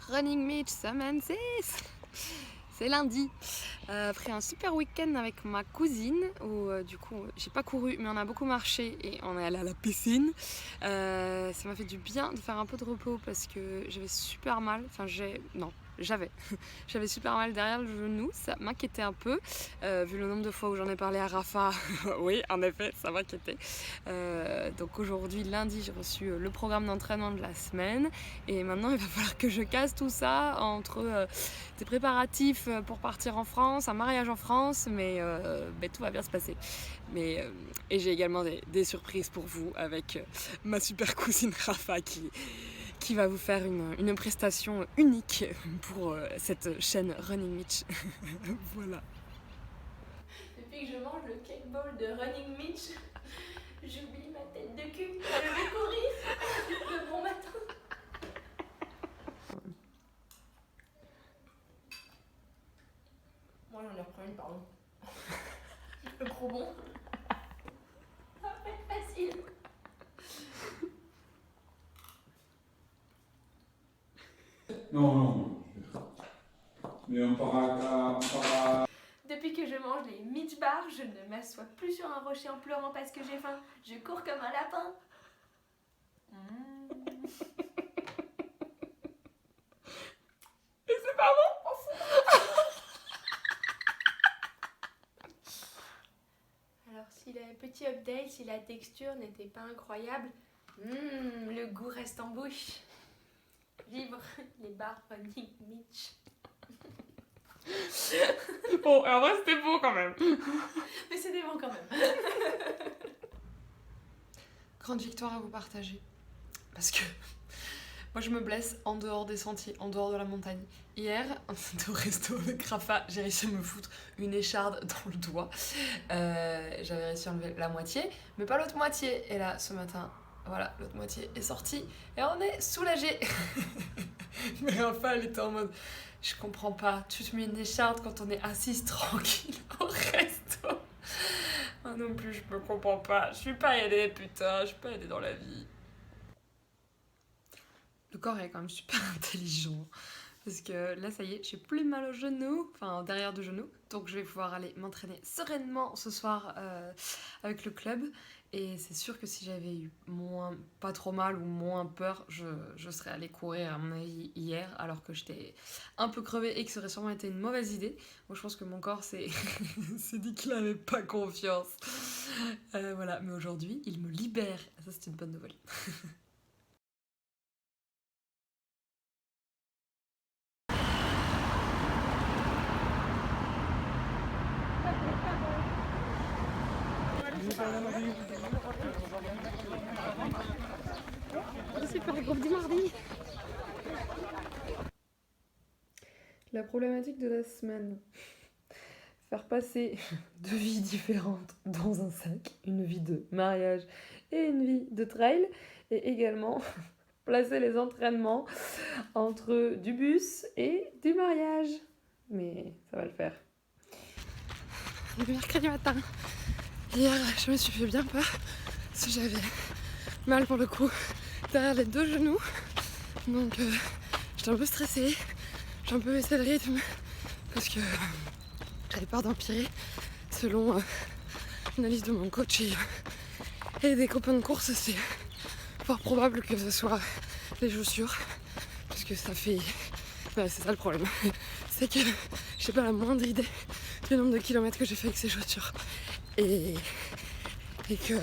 Running Mitch, semaine 6. C'est lundi. Après un super week-end avec ma cousine où du coup j'ai pas couru mais on a beaucoup marché et on est allé à la piscine. Ça m'a fait du bien de faire un peu de repos parce que j'avais super mal. J'avais super mal derrière le genou, ça m'inquiétait un peu, vu le nombre de fois où j'en ai parlé à Rafa. Oui, en effet, ça m'inquiétait. Donc aujourd'hui, lundi, j'ai reçu le programme d'entraînement de la semaine et maintenant il va falloir que je casse tout ça entre des préparatifs pour partir en France, un mariage en France, mais tout va bien se passer. Et j'ai également des surprises pour vous avec ma super cousine Rafa qui va vous faire une prestation unique pour cette chaîne Running Mitch. Voilà. Depuis que je mange le cake bowl de Running Mitch, j'oublie ma tête de cul. Je vais courir le bon matin. Moi j'en ai repris une, pardon. Le gros bon. Ça va être facile. Non. Mais on part à... Depuis que je mange les Mitch bars, je ne m'assois plus sur un rocher en pleurant parce que j'ai faim. Je cours comme un lapin. Et c'est pas bon. Alors si le petit update, si la texture n'était pas incroyable, le goût reste en bouche. Vive les bars Running Mitch. Bon, en vrai c'était beau quand même. Mais c'était bon quand même. Grande victoire à vous partager. Parce que moi je me blesse en dehors des sentiers, en dehors de la montagne. Hier, au resto avec Rafa, j'ai réussi à me foutre une écharde dans le doigt. J'avais réussi à enlever la moitié, mais pas l'autre moitié. Et là, ce matin, voilà, l'autre moitié est sortie et on est soulagés. Mais Rafa, elle était en mode, je comprends pas, tu te mets une écharde quand on est assise tranquille au resto. Moi non plus, je me comprends pas. Je suis pas aidée, putain, je suis pas aidée dans la vie. Le corps est quand même super intelligent. Parce que là, ça y est, j'ai plus mal au genou, enfin derrière du genou. Donc je vais pouvoir aller m'entraîner sereinement ce soir avec le club. Et c'est sûr que si j'avais eu pas trop mal ou moins peur, je serais allée courir à mon avis hier, alors que j'étais un peu crevée et que ça aurait sûrement été une mauvaise idée. Moi je pense que mon corps s'est dit qu'il avait pas confiance. Voilà, mais aujourd'hui, il me libère. Ça c'est une bonne nouvelle. Super groupe du mardi. La problématique de la semaine. Faire passer deux vies différentes dans un sac. Une vie de mariage et une vie de trail. Et également placer les entraînements entre du bus et du mariage. Mais ça va le faire. Le mercredi matin. Hier, je me suis fait bien peur. Parce que j'avais mal pour le coup derrière les deux genoux. Donc j'étais un peu stressée. J'ai un peu baissé le rythme. Parce que j'avais peur d'empirer. Selon l'analyse de mon coach et des copains de course, c'est fort probable que ce soit les chaussures. Parce que ça fait... Ouais, c'est ça le problème. C'est que j'ai pas la moindre idée du nombre de kilomètres que j'ai fait avec ces chaussures. Et que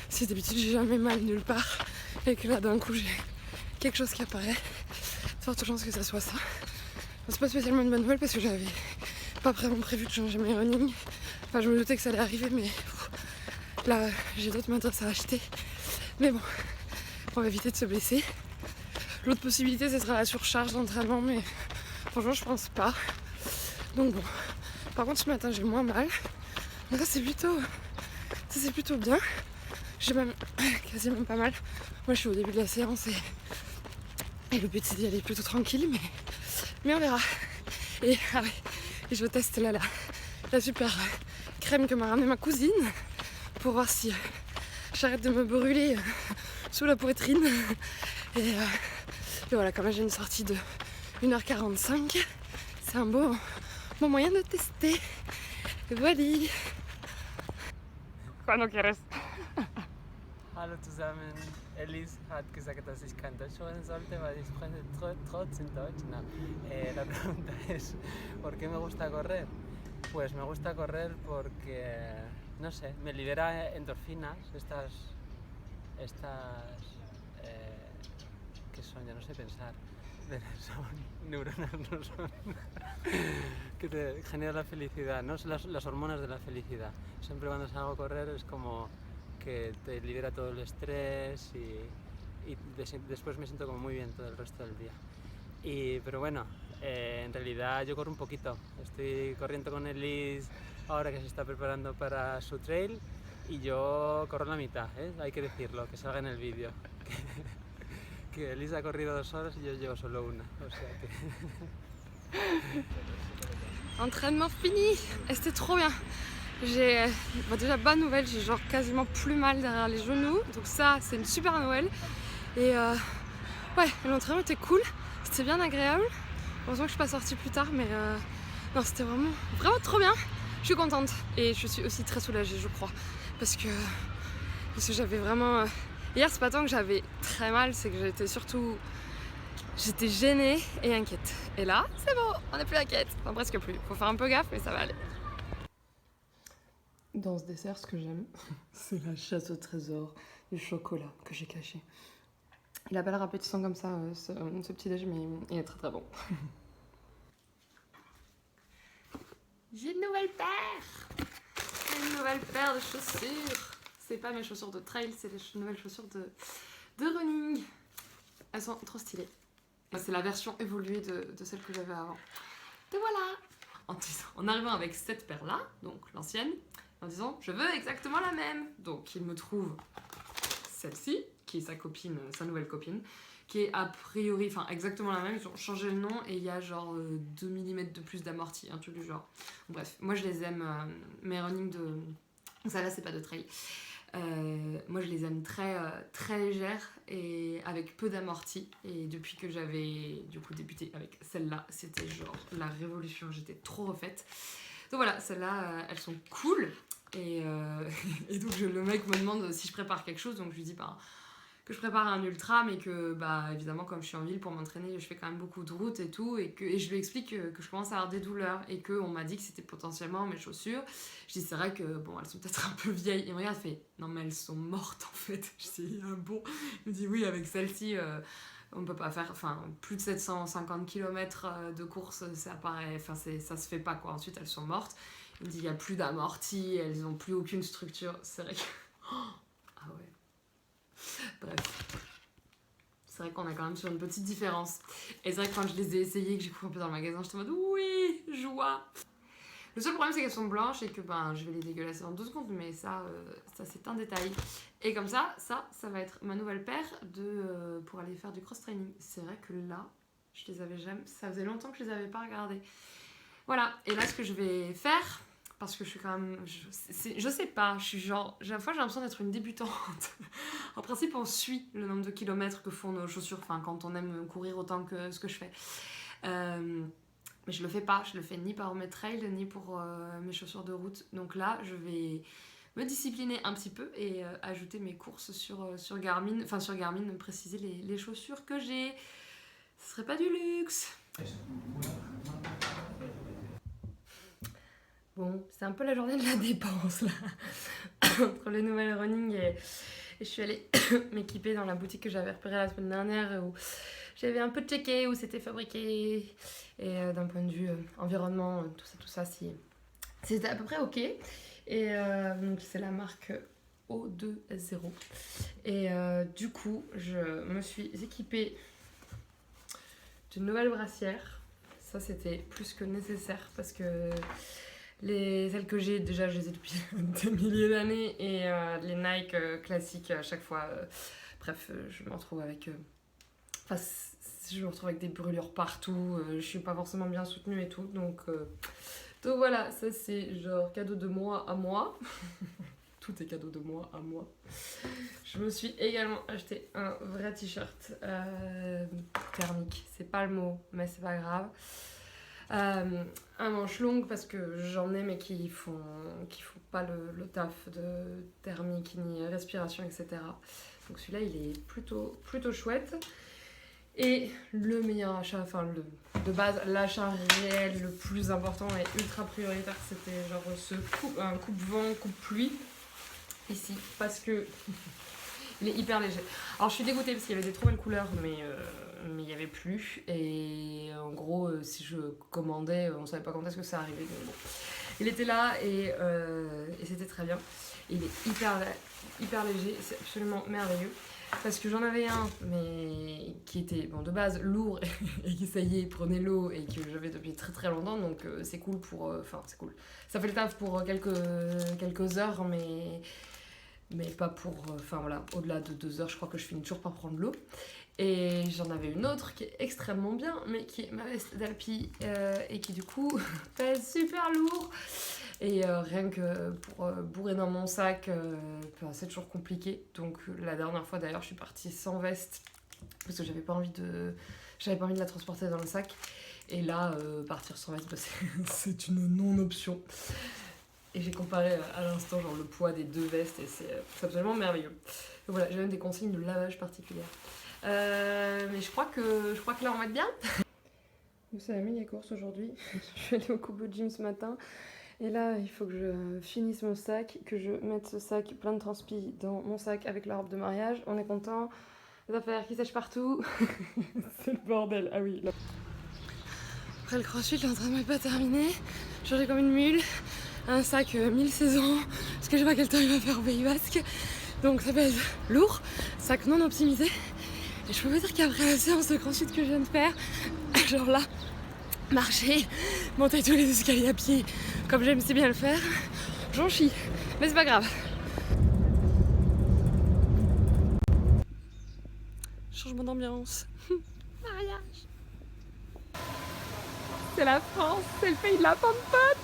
si d'habitude j'ai jamais mal nulle part et que là d'un coup j'ai quelque chose qui apparaît, forte chance que ça soit ça. C'est pas spécialement une bonne nouvelle parce que j'avais pas vraiment prévu de changer mes running. Enfin je me doutais que ça allait arriver mais là j'ai d'autres matos à acheter. Mais bon, on va éviter de se blesser. L'autre possibilité ce sera la surcharge d'entraînement mais franchement je pense pas. Donc bon, par contre ce matin j'ai moins mal. Donc ça c'est plutôt bien. J'ai même quasiment pas mal. Moi je suis au début de la séance et le but c'est d'y aller plutôt tranquille mais on verra. Et je teste là la super crème que m'a ramenée ma cousine pour voir si j'arrête de me brûler sous la poitrine. Et voilà, quand même j'ai une sortie de 1h45. C'est un bon moyen de tester. Voilà. Cuando quieres. Hallo zusammen. Elise hat gesagt, dass ich kein Deutsch sprechen sollte, weil ich spreche trotzdem Deutsch. No. La pregunta es, ¿por qué me gusta correr? Pues me gusta correr porque, no sé, me libera endorfinas, estas que son, ya no sé pensar, son neuronas, no son, que te generan la felicidad, ¿no? Son las hormonas de la felicidad. Siempre cuando salgo a correr es como que te libera todo el estrés y después me siento como muy bien todo el resto del día. Pero bueno, en realidad yo corro un poquito. Estoy corriendo con Elise ahora que se está preparando para su trail y yo corro la mitad, ¿eh? Hay que decirlo, que salga en el vídeo. Que Elise ha corrido 2 horas y yo llevo solo 1. O sea que... Entraînement fini et c'était trop bien. J'ai déjà bonne nouvelle, j'ai genre quasiment plus mal derrière les genoux, donc ça c'est une super nouvelle. Et ouais, l'entraînement était cool, c'était bien agréable. Heureusement que je suis pas sortie plus tard, mais non, c'était vraiment trop bien. Je suis contente et je suis aussi très soulagée, je crois, parce que j'avais vraiment... Hier c'est pas tant que j'avais très mal, c'est que j'étais gênée et inquiète. Et là, c'est bon, on n'est plus inquiète, enfin presque plus. Faut faire un peu gaffe, mais ça va aller. Dans ce dessert, ce que j'aime, c'est la chasse au trésor du chocolat que j'ai caché. Il a pas l'air appétissant comme ça, ce petit déj, mais il est très très bon. J'ai une nouvelle paire! Une nouvelle paire de chaussures. C'est pas mes chaussures de trail, c'est les nouvelles chaussures de running. Elles sont trop stylées. C'est la version évoluée de celle que j'avais avant. Et voilà! En arrivant avec cette paire-là, donc l'ancienne, en disant je veux exactement la même. Donc il me trouve celle-ci, qui est sa nouvelle copine, qui est a priori, enfin exactement la même. Ils ont changé le nom et il y a genre 2 mm de plus d'amorti, un truc du genre. Bref, moi je les aime, mes running de... Ça là c'est pas de trail. Moi je les aime très légères et avec peu d'amorti, et depuis que j'avais du coup débuté avec celle-là, c'était genre la révolution, j'étais trop refaite. Donc voilà, celles-là elles sont cool et donc le mec me demande si je prépare quelque chose, donc je lui dis que je prépare un ultra, mais que évidemment comme je suis en ville pour m'entraîner, je fais quand même beaucoup de route et tout, et je lui explique que je commence à avoir des douleurs et qu'on m'a dit que c'était potentiellement mes chaussures. Je dis c'est vrai que bon, elles sont peut-être un peu vieilles. Il me regarde, fait non mais elles sont mortes en fait. Je dis ah bon. Il me dit oui, avec celle-ci on peut pas faire, enfin plus de 750 km de course, ça paraît, enfin ça se fait pas quoi. Ensuite elles sont mortes. Il me dit il y a plus d'amorti, elles ont plus aucune structure. C'est vrai que ah ouais. Bref, c'est vrai qu'on a quand même sur une petite différence. Et c'est vrai que quand je les ai essayées, que j'ai couru un peu dans le magasin, j'étais en mode oui, joie. Le seul problème c'est qu'elles sont blanches et que je vais les dégueulasser en 2 secondes, mais ça c'est un détail. Et comme ça va être ma nouvelle paire pour aller faire du cross-training. C'est vrai que là, je les avais jamais, ça faisait longtemps que je les avais pas regardées. Voilà, et là ce que je vais faire, parce que je suis quand même... Je sais pas, je suis genre... J'ai l'impression d'être une débutante. En principe, on suit le nombre de kilomètres que font nos chaussures, enfin, quand on aime courir autant que ce que je fais. Mais je le fais pas, je le fais ni par mes trails, ni pour mes chaussures de route. Donc là, je vais me discipliner un petit peu et ajouter mes courses sur Garmin. Enfin, sur Garmin, préciser les chaussures que j'ai. Ce serait pas du luxe. Bon, c'est un peu la journée de la dépense là, entre les nouvelles running et je suis allée m'équiper dans la boutique que j'avais repérée la semaine dernière où j'avais un peu checké où c'était fabriqué et d'un point de vue environnement, tout ça, c'était à peu près ok. Et donc c'est la marque O20 et du coup je me suis équipée d'une nouvelle brassière. Ça c'était plus que nécessaire parce que celles que j'ai, déjà je les ai depuis des milliers d'années et les Nike classiques à chaque fois, bref, je me retrouve avec des brûlures partout, je suis pas forcément bien soutenue et tout, donc voilà, ça c'est genre cadeau de moi à moi, tout est cadeau de moi à moi. Je me suis également acheté un vrai t-shirt thermique. C'est pas le mot, mais c'est pas grave. Un manche longue parce que j'en ai mais qui font pas le taf de thermique ni respiration, etc. Donc celui-là il est plutôt chouette. Et le meilleur achat, enfin de base, l'achat réel le plus important et ultra prioritaire, c'était genre un coupe-vent, coupe-pluie ici, parce que il est hyper léger. Alors je suis dégoûtée parce qu'il y avait des trop belles couleurs, mais il n'y avait plus. Et en gros, si je commandais, on savait pas quand est-ce que ça arrivait. Donc bon. Il était là et c'était très bien. Il est hyper léger, c'est absolument merveilleux. Parce que j'en avais un, mais qui était bon, de base lourd et qui, ça y est, prenait l'eau et que j'avais depuis très très longtemps. Donc c'est cool pour... Enfin, c'est cool. Ça fait le taf pour quelques heures, mais pas pour... Enfin voilà, au-delà de 2 heures, je crois que je finis toujours par prendre l'eau. Et j'en avais une autre qui est extrêmement bien, mais qui est ma veste d'Alpi et qui du coup pèse super lourd. Et rien que pour bourrer dans mon sac, c'est toujours compliqué. Donc la dernière fois d'ailleurs, je suis partie sans veste parce que j'avais pas envie de la transporter dans le sac. Et là, partir sans veste, c'est une non-option. Et j'ai comparé à l'instant genre le poids des 2 vestes et c'est absolument merveilleux. Donc voilà, j'ai même des consignes de lavage particulières. Mais je crois que là on va être bien. Ça a mis les courses aujourd'hui. Je suis allée au Kubo Gym ce matin. Et là, il faut que je finisse mon sac, que je mette ce sac plein de transpi dans mon sac avec la robe de mariage. On est content. Les affaires qui sèchent partout. C'est le bordel. Ah oui. Là. Après le crossfit, l'entraînement n'est pas terminé. J'ai comme une mule. Un sac 1000 saisons. Parce que je sais pas quel temps il va faire au Pays Basque. Donc ça pèse lourd. Sac non optimisé. Et je peux vous dire qu'après la séance de crossfit que je viens de faire, genre là, marcher, monter tous les escaliers à pied, comme j'aime si bien le faire, j'en chie. Mais c'est pas grave. Changement d'ambiance. Mariage. C'est la France, c'est le pays de la pomme pote.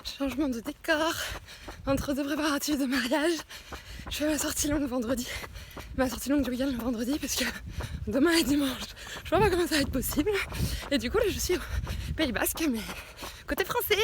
Changement de décor. Entre 2 préparatifs de mariage, je fais ma sortie longue vendredi. Ma sortie longue du week-end le vendredi parce que demain est dimanche. Je vois pas comment ça va être possible. Et du coup là je suis au Pays Basque mais côté français.